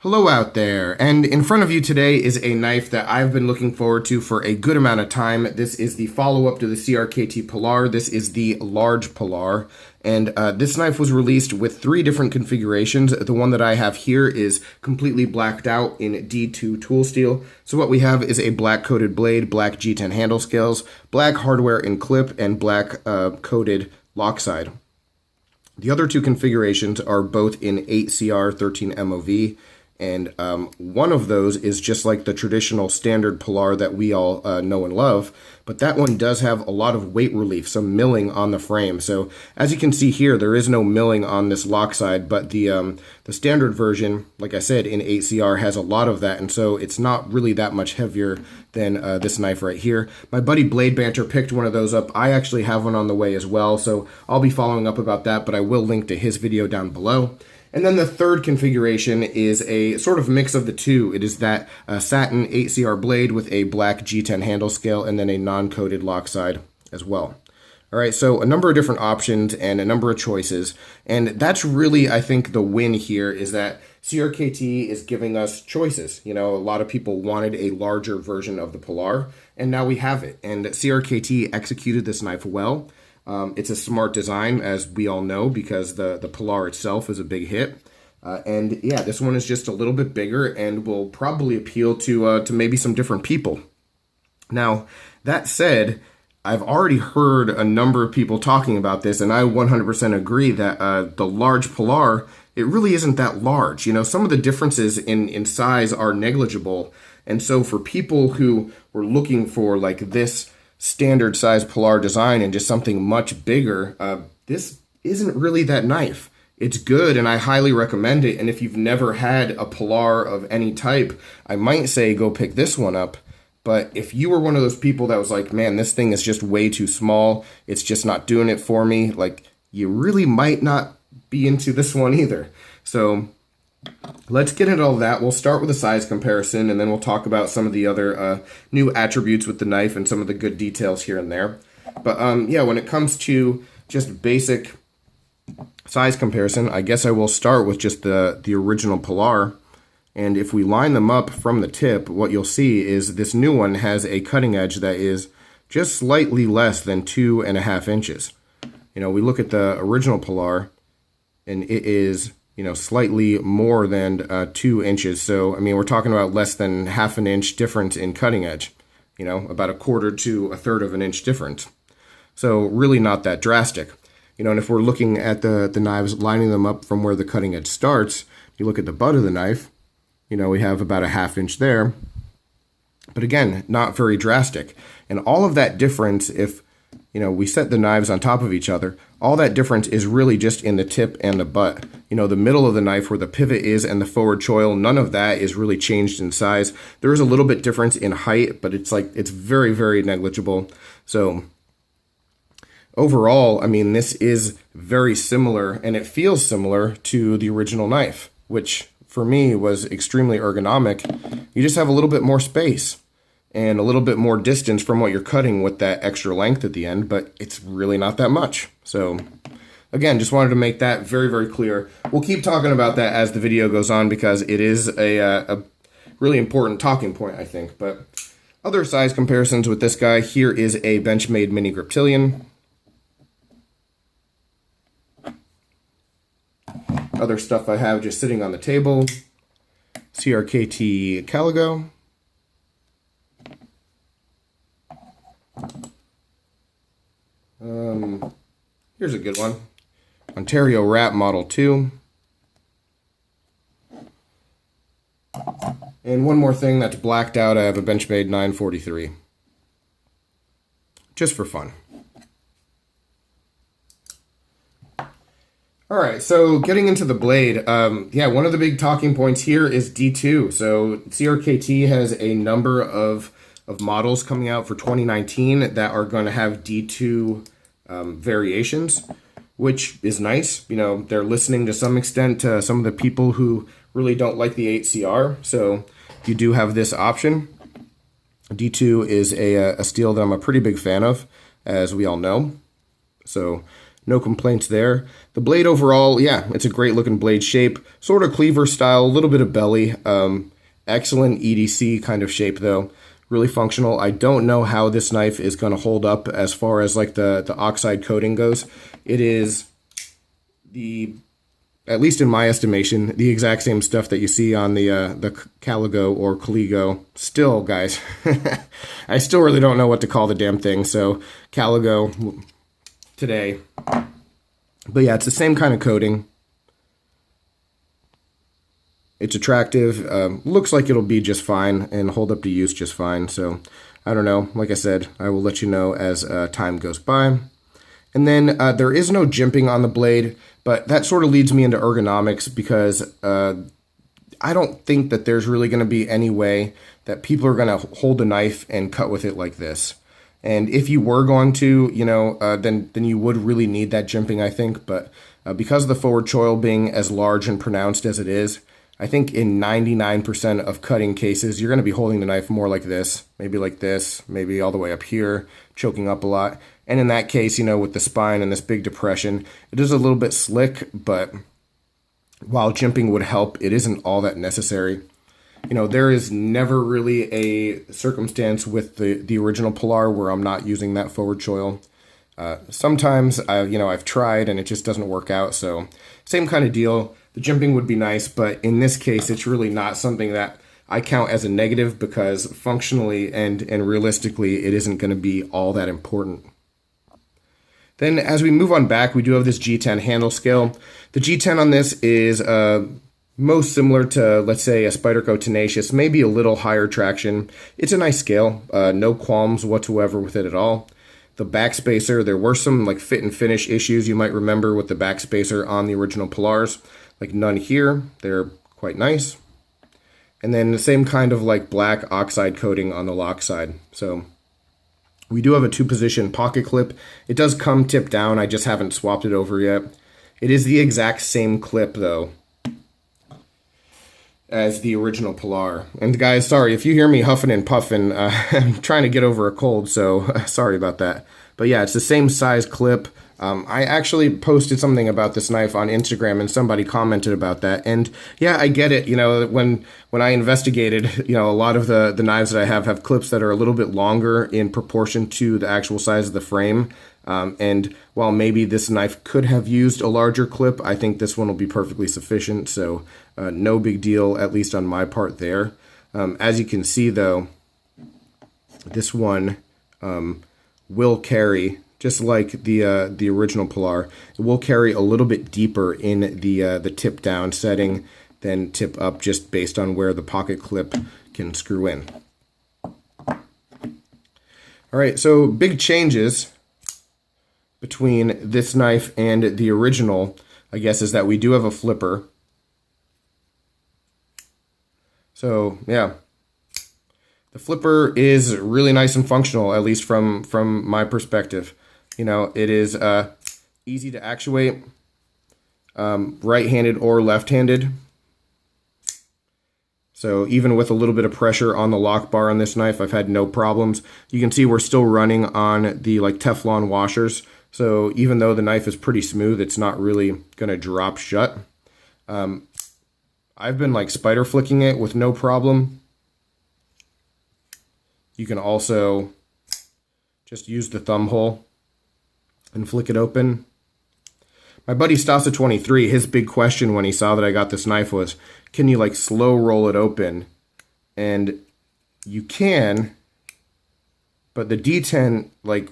Hello out there, and in front of you today is a knife that I've been looking forward to for a good amount of time. This is the follow-up to the CRKT Pilar. This is the large Pilar, and this knife was released with 3 different configurations. The one that I have here is completely blacked out in D2 tool steel. So what we have is a black coated blade, black G10 handle scales, black hardware and clip, and black coated lock side. The other 2 configurations are both in 8CR 13 MOV. And one of those is just like the traditional standard Pilar that we all know and love, but that one does have a lot of weight relief, some milling on the frame. So as you can see here, there is no milling on this lock side, but the standard version, like I said, in 8CR has a lot of that, and so it's not really that much heavier than this knife right here. My buddy Blade Banter picked one of those up. I actually have one on the way as well, so I'll be following up about that, but I will link to his video down below. And then the third configuration is a sort of mix of the 2. It is that satin 8CR blade with a black G10 handle scale and then a non-coated lock side as well. All right, so a number of different options and a number of choices. And that's really, I think, the win here is that CRKT is giving us choices. You know, a lot of people wanted a larger version of the Pilar, and now we have it. And CRKT executed this knife well. It's a smart design, as we all know, because the Pilar itself is a big hit. And yeah, this one is just a little bit bigger and will probably appeal to maybe some different people. Now, that said, I've already heard a number of people talking about this, and I 100% agree that the large Pilar, it really isn't that large. You know, some of the differences in size are negligible. And so for people who were looking for like this standard size Pilar design and just something much bigger, this isn't really that knife. It's good and I highly recommend it, and if you've never had a Pilar of any type, I might say go pick this one up. But if you were one of those people that was like, man, this thing is just way too small, it's just not doing it for me, like, you really might not be into this one either. So let's get into all that. We'll start with a size comparison, and then we'll talk about some of the other new attributes with the knife and some of the good details here and there. But yeah, when it comes to just basic size comparison, I guess I will start with just the original Pilar. And if we line them up from the tip, what you'll see is this new one has a cutting edge that is just slightly less than 2.5 inches. You know, we look at the original Pilar, and it is, you know, slightly more than 2 inches. So, I mean, we're talking about less than ½ an inch difference in cutting edge, you know, about 1/4 to 1/3 of an inch difference. So really not that drastic. You know, and if we're looking at the knives, lining them up from where the cutting edge starts, you look at the butt of the knife, you know, we have about 1/2 inch there. But again, not very drastic. And all of that difference, if, you know, we set the knives on top of each other, all that difference is really just in the tip and the butt. You know, the middle of the knife where the pivot is and the forward choil, none of that is really changed in size. There is a little bit difference in height, but it's like, it's very, very negligible. So overall, I mean, this is very similar, and it feels similar to the original knife, which for me was extremely ergonomic. You just have a little bit more space and a little bit more distance from what you're cutting with that extra length at the end, but it's really not that much. So again, just wanted to make that very, very clear. We'll keep talking about that as the video goes on because it is a really important talking point, I think. But other size comparisons with this guy, here is a Benchmade Mini Griptilian. Other stuff I have just sitting on the table, CRKT Caligo. Here's a good one. Ontario Wrap Model 2. And one more thing that's blacked out, I have a Benchmade 943. Just for fun. All right, so getting into the blade, yeah, one of the big talking points here is D2. So CRKT has a number of models coming out for 2019 that are going to have D2 variations, which is nice. You know, they're listening to some extent to some of the people who really don't like the 8CR, so you do have this option. D2 is a steel that I'm a pretty big fan of, as we all know. So no complaints there. The blade overall, yeah, it's a great looking blade shape, sort of cleaver style, a little bit of belly. Excellent EDC kind of shape though, really functional. I don't know how this knife is going to hold up as far as like the oxide coating goes. It is at least in my estimation, the exact same stuff that you see on the Caligo or Caligo. Still, guys, I still really don't know what to call the damn thing, so Caligo today. But yeah, it's the same kind of coating. It's attractive, looks like it'll be just fine and hold up to use just fine. So I don't know, like I said, I will let you know as time goes by. And then there is no jimping on the blade, but that sort of leads me into ergonomics because I don't think that there's really going to be any way that people are going to hold a knife and cut with it like this. And if you were going to, you know, then you would really need that jimping, I think. But because of the forward choil being as large and pronounced as it is, I think in 99% of cutting cases, you're going to be holding the knife more like this, maybe all the way up here, choking up a lot. And in that case, you know, with the spine and this big depression, it is a little bit slick, but while jimping would help, it isn't all that necessary. You know, there is never really a circumstance with the original Pilar where I'm not using that forward choil. Sometimes, I've tried and it just doesn't work out, so same kind of deal. The jimping would be nice, but in this case, it's really not something that I count as a negative because functionally and realistically, it isn't going to be all that important. Then as we move on back, we do have this G10 handle scale. The G10 on this is most similar to, let's say, a Spyderco Tenacious, maybe a little higher traction. It's a nice scale, no qualms whatsoever with it at all. The backspacer, there were some like fit and finish issues you might remember with the backspacer on the original Pilars. Like none here, they're quite nice. And then the same kind of like black oxide coating on the lock side. So we do have a 2-position pocket clip. It does come tipped down, I just haven't swapped it over yet. It is the exact same clip though as the original Pilar. And guys, sorry if you hear me huffing and puffing, I'm trying to get over a cold, so sorry about that. But yeah, it's the same size clip. I actually posted something about this knife on Instagram and somebody commented about that. And yeah, I get it. You know, when I investigated, you know, a lot of the knives that I have clips that are a little bit longer in proportion to the actual size of the frame. And while maybe this knife could have used a larger clip, I think this one will be perfectly sufficient. So no big deal, at least on my part there. As you can see though, this one will carry, just like the original Pilar, it will carry a little bit deeper in the tip down setting than tip up, just based on where the pocket clip can screw in. All right, so big changes between this knife and the original, I guess, is that we do have a flipper. So yeah, the flipper is really nice and functional, at least from my perspective. You know, it is easy to actuate, right-handed or left-handed. So even with a little bit of pressure on the lock bar on this knife, I've had no problems. You can see we're still running on the like Teflon washers. So even though the knife is pretty smooth, it's not really going to drop shut. I've been like spider flicking it with no problem. You can also just use the thumb hole and flick it open. My buddy Stasa23, his big question when he saw that I got this knife was, can you like slow roll it open? And you can, but the D10, like,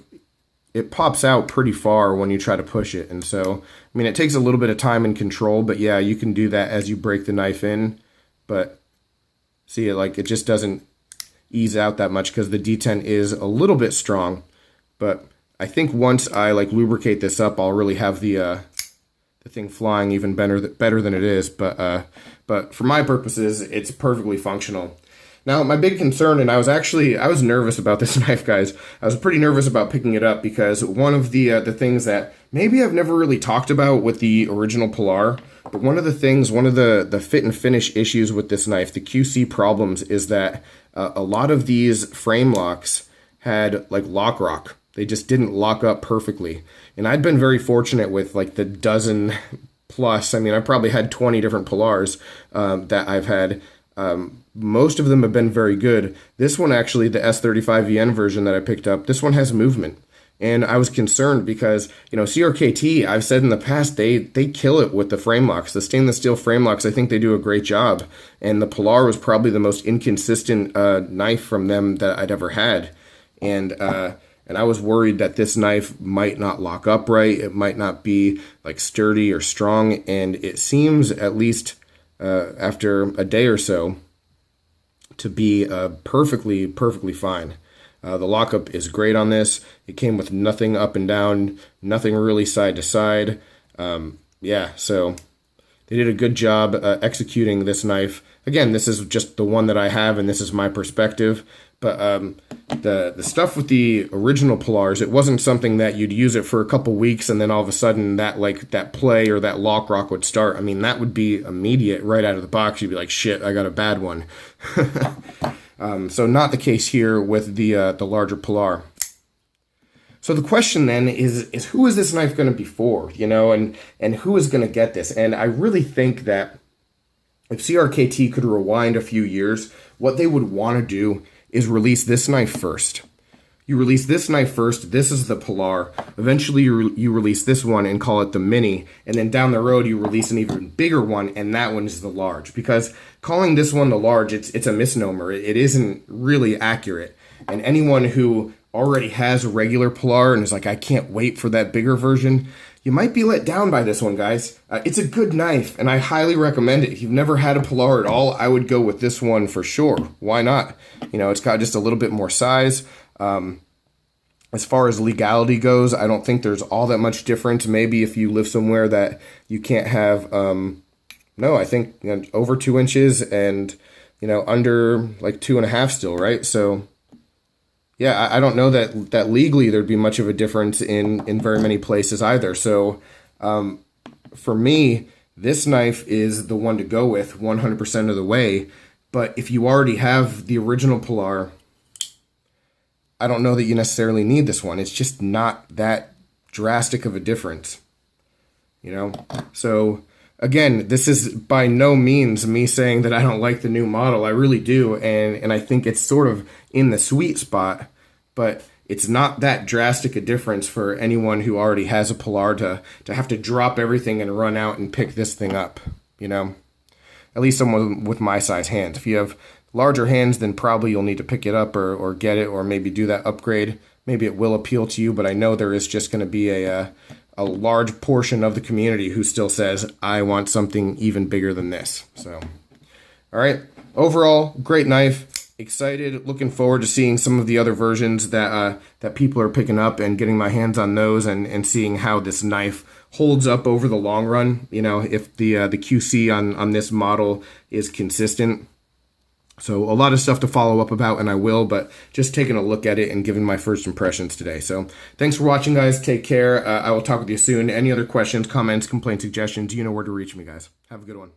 it pops out pretty far when you try to push it. And so, I mean, it takes a little bit of time and control, but yeah, you can do that as you break the knife in. But see, it just doesn't ease out that much because the D10 is a little bit strong. But I think once I like lubricate this up, I'll really have the thing flying even better than it is. But for my purposes, it's perfectly functional. Now, my big concern, and I was nervous about this knife, guys. I was pretty nervous about picking it up because one of the things that maybe I've never really talked about with the original Pilar, but one of the fit and finish issues with this knife, the QC problems, is that a lot of these frame locks had like lock rock They just didn't lock up perfectly. And I'd been very fortunate with like the dozen plus. I mean, I probably had 20 different Pilars that I've had. Most of them have been very good. This one actually, the S35VN version that I picked up, this one has movement. And I was concerned because, you know, CRKT, I've said in the past, they kill it with the frame locks. The stainless steel frame locks, I think they do a great job. And the Pilar was probably the most inconsistent knife from them that I'd ever had. And I was worried that this knife might not lock up right. It might not be like sturdy or strong. And it seems, at least after a day or so, to be perfectly fine. The lockup is great on this. It came with nothing up and down, nothing really side to side. Yeah, so they did a good job executing this knife. Again, this is just the one that I have, and this is my perspective. But the stuff with the original Pilars, it wasn't something that you'd use it for a couple weeks and then all of a sudden that play or that lock rock would start. I mean, that would be immediate right out of the box. You'd be like, shit, I got a bad one. So not the case here with the larger Pilar. So the question then is who is this knife going to be for, you know, and who is going to get this? And I really think that if CRKT could rewind a few years, what they would want to do is release this knife first. You release this knife first. This is the Pilar. Eventually, you release this one and call it the Mini. And then down the road, you release an even bigger one, and that one is the Large. Because calling this one the Large, it's a misnomer. It isn't really accurate. And anyone who already has a regular Pilar and is like, I can't wait for that bigger version, you might be let down by this one, guys. It's a good knife, and I highly recommend it. If you've never had a Pilar at all, I would go with this one for sure. Why not? You know, it's got just a little bit more size. As far as legality goes, I don't think there's all that much difference. Maybe if you live somewhere that you can't have, no, I think, you know, over 2 inches and, you know, under like 2.5 still, right? So, yeah, I don't know that legally there'd be much of a difference in very many places either. So, for me, this knife is the one to go with 100% of the way. But if you already have the original Pilar, I don't know that you necessarily need this one. It's just not that drastic of a difference, you know? So, again, this is by no means me saying that I don't like the new model. I really do, and I think it's sort of in the sweet spot, but it's not that drastic a difference for anyone who already has a Pilar to have to drop everything and run out and pick this thing up, you know? At least someone with my size hands. If you have larger hands, then probably you'll need to pick it up or get it or maybe do that upgrade. Maybe it will appeal to you, but I know there is just going to be a large portion of the community who still says, I want something even bigger than this. So, all right. Overall, great knife. Excited, looking forward to seeing some of the other versions that people are picking up and getting my hands on those and seeing how this knife holds up over the long run. You know, if the QC on this model is consistent. So a lot of stuff to follow up about, and I will, but just taking a look at it and giving my first impressions today. So thanks for watching, guys. Take care. I will talk with you soon. Any other questions, comments, complaints, suggestions, you know where to reach me, guys. Have a good one.